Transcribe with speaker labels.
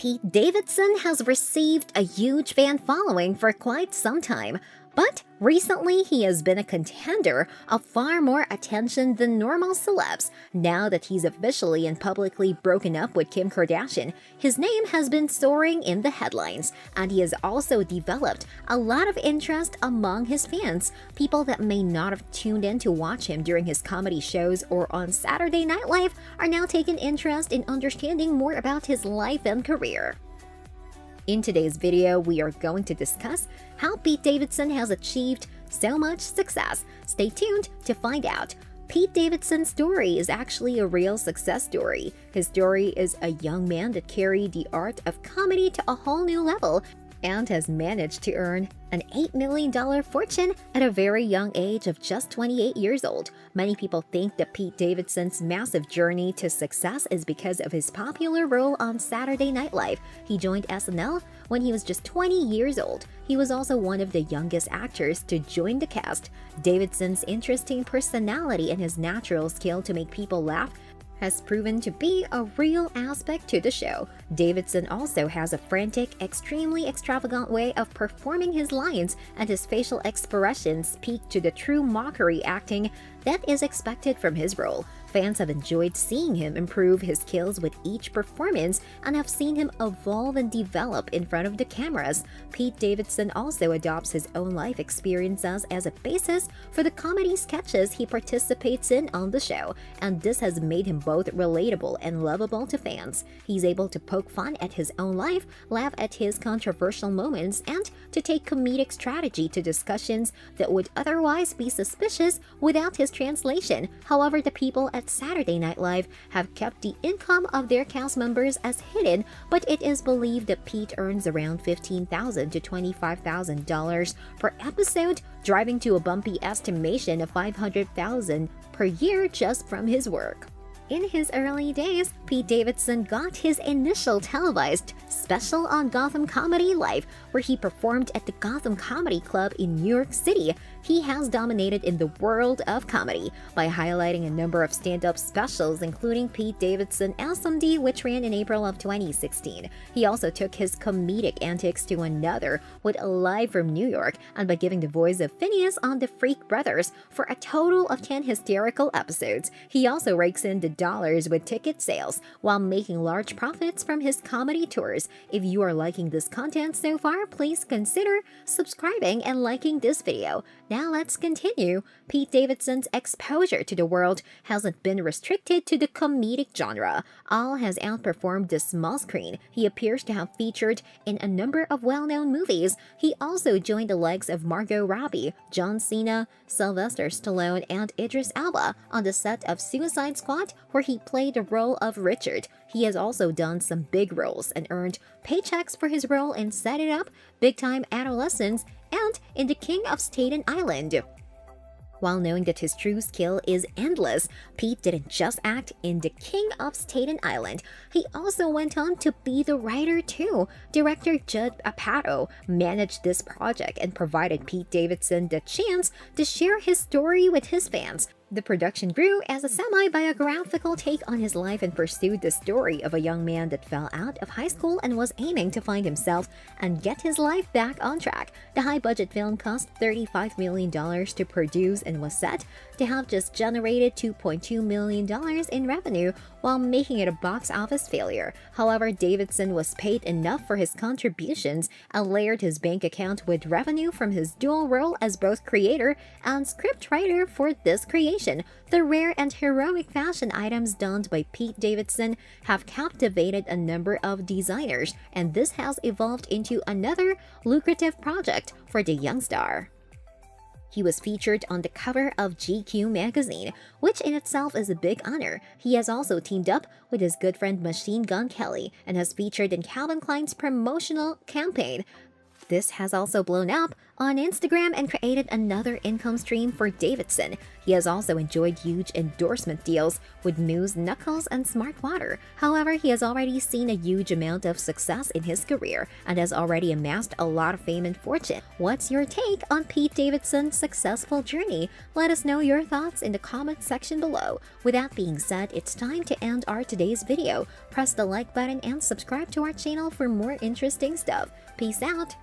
Speaker 1: Pete Davidson has received a huge fan following for quite some time, but recently he has been a contender of far more attention than normal celebs. Now that he's officially and publicly broken up with Kim Kardashian, his name has been soaring in the headlines, and he has also developed a lot of interest among his fans. People that may not have tuned in to watch him during his comedy shows or on Saturday Night Live are now taking interest in understanding more about his life and career. In today's video, we are going to discuss how Pete Davidson has achieved so much success. Stay tuned to find out. Pete Davidson's story is actually a real success story. His story is a young man that carried the art of comedy to a whole new level and has managed to earn an $8 million fortune at a very young age of just 28 years old. Many people think that Pete Davidson's massive journey to success is because of his popular role on Saturday Night Live. He joined SNL when he was just 20 years old. He was also one of the youngest actors to join the cast. Davidson's interesting personality and his natural skill to make people laugh has proven to be a real aspect to the show. Davidson also has a frantic, extremely extravagant way of performing his lines, and his facial expressions speak to the true mockery acting that is expected from his role. Fans have enjoyed seeing him improve his skills with each performance and have seen him evolve and develop in front of the cameras. Pete Davidson also adopts his own life experiences as a basis for the comedy sketches he participates in on the show, and this has made him both relatable and lovable to fans. He's able to poke fun at his own life, laugh at his controversial moments, and to take comedic strategy to discussions that would otherwise be suspicious without his translation. However, the people at Saturday Night Live have kept the income of their cast members as hidden, but it is believed that Pete earns around $15,000 to $25,000 per episode, driving to a bumpy estimation of $500,000 per year just from his work. In his early days, Pete Davidson got his initial televised special on Gotham Comedy Live, where he performed at the Gotham Comedy Club in New York City. He has dominated in the world of comedy by highlighting a number of stand-up specials, including Pete Davidson SMD, which ran in April of 2016. He also took his comedic antics to another with Live from New York, and by giving the voice of Phineas on the Freak Brothers for a total of 10 hysterical episodes. He also rakes in the dollars with ticket sales while making large profits from his comedy tours. If you are liking this content so far, please consider subscribing and liking this video. Now let's continue. Pete Davidson's exposure to the world hasn't been restricted to the comedic genre. All has outperformed the small screen. He appears to have featured in a number of well-known movies. He also joined the likes of Margot Robbie, John Cena, Sylvester Stallone, and Idris Elba on the set of Suicide Squad, where he played the role of Richard. He has also done some big roles and earned paychecks for his role in Set It Up, Big Time Adolescence, and in The King of Staten Island. While knowing that his true skill is endless, Pete didn't just act in The King of Staten Island. He also went on to be the writer too. Director Judd Apatow managed this project and provided Pete Davidson the chance to share his story with his fans. The production grew as a semi-biographical take on his life and pursued the story of a young man that fell out of high school and was aiming to find himself and get his life back on track. The high-budget film cost $35 million to produce and was set to have just generated $2.2 million in revenue while making it a box office failure. However, Davidson was paid enough for his contributions and layered his bank account with revenue from his dual role as both creator and scriptwriter for this creation. The rare and heroic fashion items donned by Pete Davidson have captivated a number of designers, and this has evolved into another lucrative project for the young star. He was featured on the cover of GQ magazine, which in itself is a big honor. He has also teamed up with his good friend Machine Gun Kelly and has featured in Calvin Klein's promotional campaign. This has also blown up on Instagram and created another income stream for Davidson. He has also enjoyed huge endorsement deals with Moose Knuckles and Smart Water. However, he has already seen a huge amount of success in his career and has already amassed a lot of fame and fortune. What's your take on Pete Davidson's successful journey? Let us know your thoughts in the comment section below. With that being said, it's time to end our today's video. Press the like button and subscribe to our channel for more interesting stuff. Peace out!